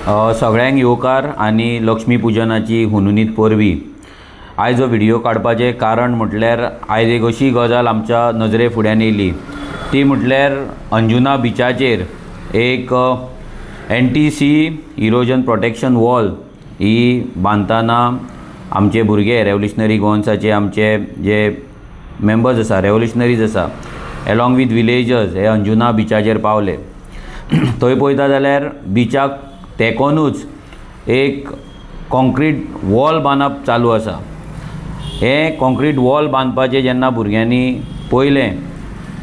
सगळ्यांक येवकार आनी लक्ष्मी पुजनाची हुनुनीत परबीं। आयज हो व्हिडिओ काडपाचें कारण म्हटल्यार आयज एक अशी गजाल आमच्या नजरे फुड्यान येयली, ती म्हटल्यार अंजुना बिचाचेर एक NTC इरोजन प्रोटेक्शन वॉल ही बांदतना आमचे भुरगे रेवल्युशनरी गोवन्साचे आमचे जे मेंबर्स आसा, रेवल्युशनरीज आसा, एलॉंग वीथ विलेजर्स हे अंजुना बिचाचेर पावले। थंय पळयता जाल्यार बिचाक तेकोनूच एक कॉन्क्रीट वॉल बांदप चालू आसा। हे कॉन्क्रीट वॉल बांदपाचें जेन्ना भुरग्यांनी पळयलें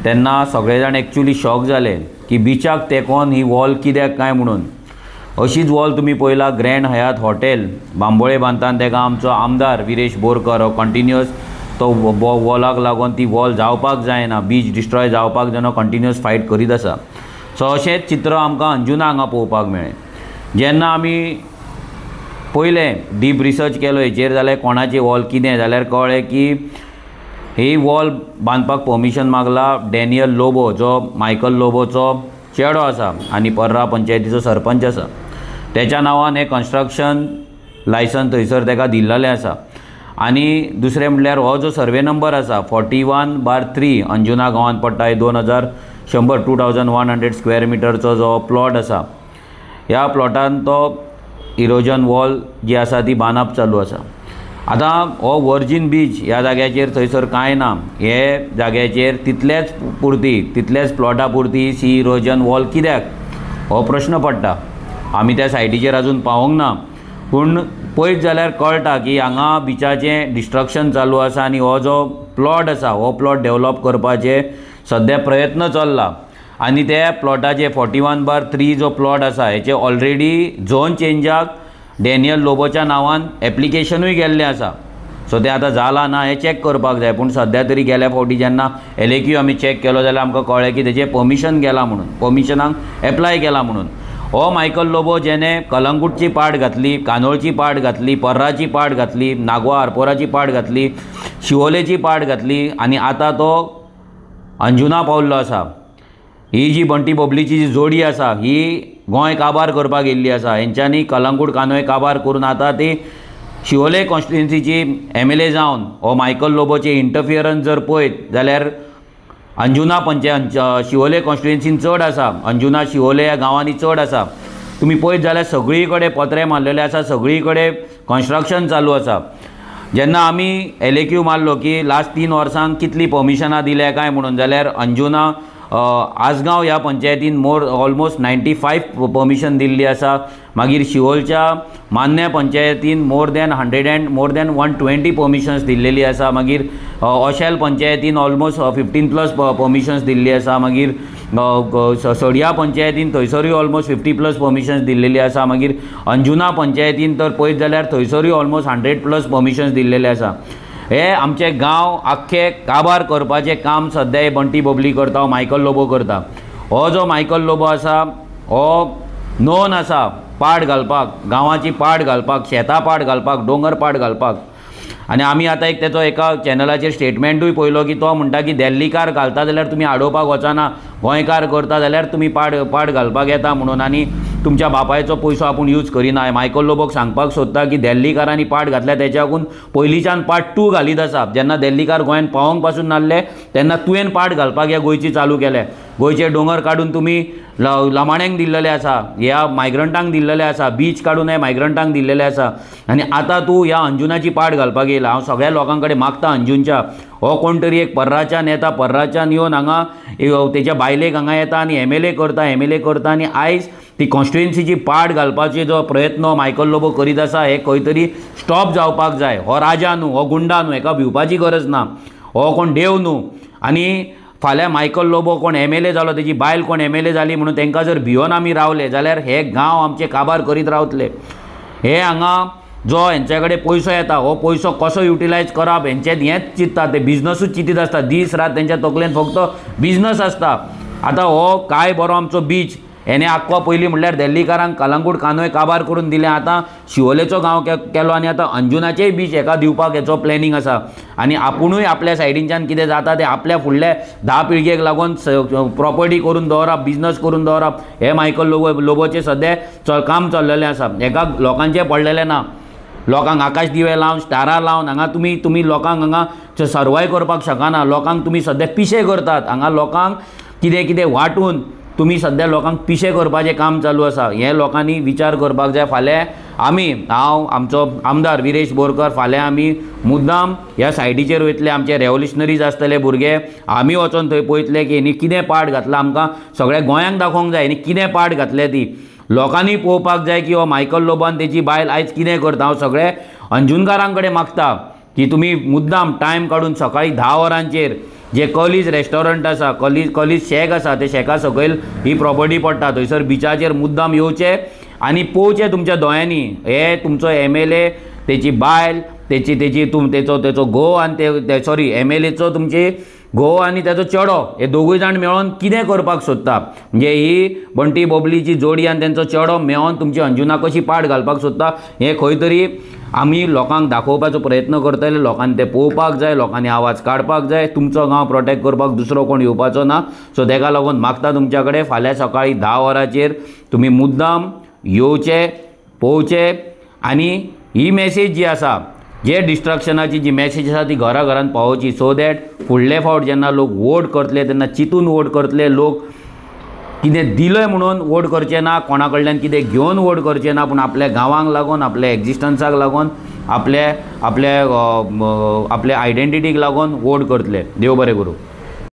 तेन्ना सगळे जाण एक्चुली शॉक जाले की बिचाक तेकोन ही वॉल कित्याक काय म्हणून। अशीच वॉल तुमी पळयला ग्रँड हयात हॉटेल बांबोळे बांदताना तेका आमचो आमदार विरेश बोरकर हो कंटिन्युअस तो वॉलाक लागून ती वॉल जावपाक जायना, बीच डिस्ट्रॉय जावपाक जायना, कंटिन्युअस फायट करीत आसा। सो अशेंच चित्र आमकां अंजुना हांगा पळोवपाक मेळ्ळें। जेन्ना आमी पयलें डीप रिसर्च केलो हेचेर जाल्यार कोणाची वॉल कितें जाल्यार कळ्ळें की ही वॉल बांदपाक परमिशन मागला डॅनियल लोबो, जो मायकल लोबोचो चेडो आसा आनी पर्रा पंचायतीचो सरपंच आसा। तेच्या नांवान हें कन्स्ट्रक्शन लायसन थंयसर तेका दिल्लेलें आसा। आनी दुसरें म्हणल्यार हो जो सर्वे नंबर आसा 41/3 अंजुना गांवांत पडटा, 2100 स्क्वेअर मिटरचो जो प्लॉट आसा, ह्या प्लॉटान तो इरोजन वॉल जी आसा ती बांदप चालू आसा। आतां हो वर्जीन बीच ह्या जाग्याचेर थंयसर कांय ना, हे जाग्याचेर तितल्याच प्लॉटा पुरती सी इरोजन वॉल कित्याक हो प्रश्न पडटा। आमी त्या सायटीचेर अजून पावूंक ना, पूण पळयत जाल्यार कळटा की हांगा बिचाचें डिस्ट्रक्शन चालू आसा आनी हो जो प्लॉट आसा हो प्लॉट डेवलप करपाचे सद्या प्रयत्न चल्ला। आनी त्या प्लॉटाचे 41/3 जो प्लॉट आसा हेचे ऑलरेडी झोन चेंजाक डॅनियल लोबोच्या नांवान एप्लिकेशनूय गेल्लें आसा। सो तें आतां जालां ना हें चॅक करपाक जाय, पूण सद्या तरी गेल्या फावटी जेन्ना LAQ आमी चॅक केलो जाल्यार आमकां कळ्ळें की तेजें परमिशन गेलां म्हणून, परमिशनाक एप्लाय केलां म्हणून। हो मायकल लोबो जेणे कलंगूटची पाट घातली, कानोळची पाट घातली, पर्राची पाट घातली, नागवा आरपोराची पाट घातली, शिवोलेची पाट घातली आनी आतां तो अंजुना पावल्लो आसा। ही जी बंटी बबलीची जी जोडी आसा ही गोंय काबार करपाक येयल्ली आसा। हेंच्यांनी कलंगूट कानोय काबार करून आतां ती शिवोले कॉन्स्टिट्युएन्सीची MLA जावन हो मायकल लोबोचे इंटरफियरन्स जर पळयत जाल्यार अंजुना शिवोले कॉन्स्टिट्युएन्सीन चड आसा, अंजुना शिवोले ह्या गांवांनी चड आसा। तुमी पळयत जाल्यार सगळी कडेन पत्रे मारलेले आसा, सगळी कडेन कन्स्ट्रक्शन चालू आसा। जेन्ना आमी LAQ मारलो की लास्ट 3 वर्सांक कितली परमिशनां दिल्या काय म्हणून, जाल्यार अंजुना आसगांव ह्या पंचायतीन ऑलमोस्ट 95 परमिशन दिल्ली आसा। मागीर शिवोलच्या मान्या पंचायतीन मोर दॅन 120 परमिशन्स दिल्लेली आसा। मागीर ओशेल पंचायतीन ऑलमोस्ट 15+ परमिशन्स दिल्ली आसा। मागीर सडिया पंचायतीन थंयसरूय ऑलमोस्ट 50+ परमिशन्स दिल्लेली आसा। मागीर अंजुना पंचायतीन तर पळयत जाल्यार थंयसरूय ऑलमोस्ट 100+ परमिशन्स दिल्लेले आसा। हे आमचे गांव आख्खे काबार करपाचें काम सद्या हे बंटी बबली करता, हो मायकल लोबो करता। हो जो मायकल लोबो आसा हो नोन आसा पाट घालपाक, गांवाची पाट घालपाक, शेतां पाट घालपाक, दोंगर पाट घालपाक। आनी आमी आतां एक तेचो एका चॅनलाचेर स्टेटमेंटूय पळयलो की तो म्हणटा की दिल्लीकार घालता जाल्यार तुमी आडोवपाक वचना, गोंयकार करता जाल्यार तुमी पाट घालपाक येता म्हणून, आनी तुमच्या बापायचो पयसो आपूण यूज करिना। मायकल लोबोक सांगपाक सोदता की दिल्लीकारांनी पाट घातल्या तेच्याकून पयलींच्यान पाट तूं घालीत आसा। जेन्ना दिल्लीकार गोंयान पावोंक पासून नासले तेन्ना तुवें पाट घालपाक ह्या गोंयची चालू केले। गोंयचे दोंगर काडून तुमी लमाण्यांक दिल्लेले आसा, ह्या मायग्रंटांक दिल्लेले आसा, बीच काडून हे मायग्रंटांक दिल्लेले आसा, आनी आतां तूं ह्या अंजुनाची पाट घालपाक येयला। हांव सगळ्या लोकां कडेन मागता अंजुनच्या हो कोण तरी एक पर्राच्यान येता, पर्राच्यान येवन हांगा तेच्या बायलेक हांगा येता आनी MLA करता आनी आयज ती कॉन्स्टिट्युएन्सीची पाट घालपाचे जो प्रयत्न मायकल लोबो करीत आसा हे खंय तरी स्टॉप जावपाक जाय। हो राजा न्हू, हो गुंडा न्हू, हेका भिवपाची गरज ना, हो कोण देव न्हू। आनी फाल्यां मायकल लोबो कोण MLA जालो, तेजी बायल कोण MLA जाली म्हणून तांकां जर भिवन आमी रावले जाल्यार हे गांव आमचे काबार करीत रावतले। हे हांगा जो हेंच्या कडेन पयसो येता हो पयसो कसो युटिलायज करप हेंच चिंतता, ते बिझनसूच चिंतीत आसता, दीस रात तेंच्या तकलेन फक्त बिझनस आसता। आतां हो काय बरो आमचो बीच हेणे आख्खो पयलीं म्हणल्यार देल्लीकारांक कलंगूट कांदोय काबार करून दिले, आतां शिवोलेचो गांव केलो आनी आतां अंजुनाचेय बीच हेका दिवपाक हेचो प्लॅनिंग आसा। आनी आपुणूय आपल्या सायडींच्यान कितें जाता ते आपल्या फुडले 10 पिळगेक लागून प्रॉपर्टी करून दवरप, बिजनस करून दवरप, हे मायकल लोबोचें सद्या काम चल्लेलें आसा। हेका लोकांचें पडलेलें ना। लोकांक आकाश दिवे लावन, स्टारां लावन हांगा तुमी लोकांक हांगा सर्वाय करपाक शकना। लोकांक तुमी सद्या पिशे करतात, हांगा लोकांक कितें कितें वाटून तुमी सद्या लोकांक पिशे करपाचें काम चालू आसा। हें लोकांनी विचार करपाक जाय। फाल्यां हांव आमचो आमदार विरेश बोरकर फाल्यां आमी मुद्दाम ह्या सायडीचेर वयतले, आमचे रेव्होल्युशनरीज आसतले भुरगे, आमी वचोन थंय पळयतले की हेणी कितें पाड घातला, आमकां सगळ्या गोंयांक दाखोवंक जाय हेणी कितें पाड घातले ती। लोकांनी पळोवपाक जाय की हो मायकल लोबोन तेची बायल आयज कितें करता। हांव सगळे अंजुनकारां कडेन मागता की तुमी मुद्दाम टायम काडून सकाळीं 10 वरांचेर जे कॉलीज रेस्टॉरंट आसा, कॉलीज शेक आसा, ते शेका सकयल ही प्रॉपर्टी पडटा, थंयसर बिचाचेर मुद्दाम येवचे आनी पळोवचें तुमच्या दोळ्यांनी हे तुमचो MLA, तेची बायल, तेचो घोव आनी MLAचो तुमची घोव आनी तेचो चेडो, हे दोगूय जाण मेळोन कितें करपाक सोदता। म्हणजे ही बंटी बोबलीची जोडी आनी तेंचो चेडो मेळोन तुमची अंजुना कशी पाड घालपाक सोदता, हें खंय तरी आमी लोकांक दाखोवपाचो प्रयत्न करतले। लोकांनी ते पळोवपाक जाय, लोकांनी आवाज काडपाक जाय। तुमचो गांव प्रोटेक्ट करपाक दुसरो कोण येवपाचो ना। सो तेका लागून मागता तुमच्या कडेन फाल्यां सकाळीं 10 वरांचेर तुमी मुद्दाम येवचे, पळोवचे आनी ही मॅसेज जी आसा, जे डिस्ट्रक्शनाची जी मॅसेज आसा ती घरा घरांत पावोवची, सो दॅट फुडले फावट जेन्ना लोक वोट करतले तेन्ना चिंतून वोट करतले। लोक कितें दिलंय म्हणून वोट करचें ना, कोणा कडल्यान कितें घेवन वोट करचें ना, पूण आपल्या गांवांक लागून, आपल्या एक्झिस्टन्साक लागून, आपल्या आयडेंटिटीक लागून वोट करतले। देव बरें करूं।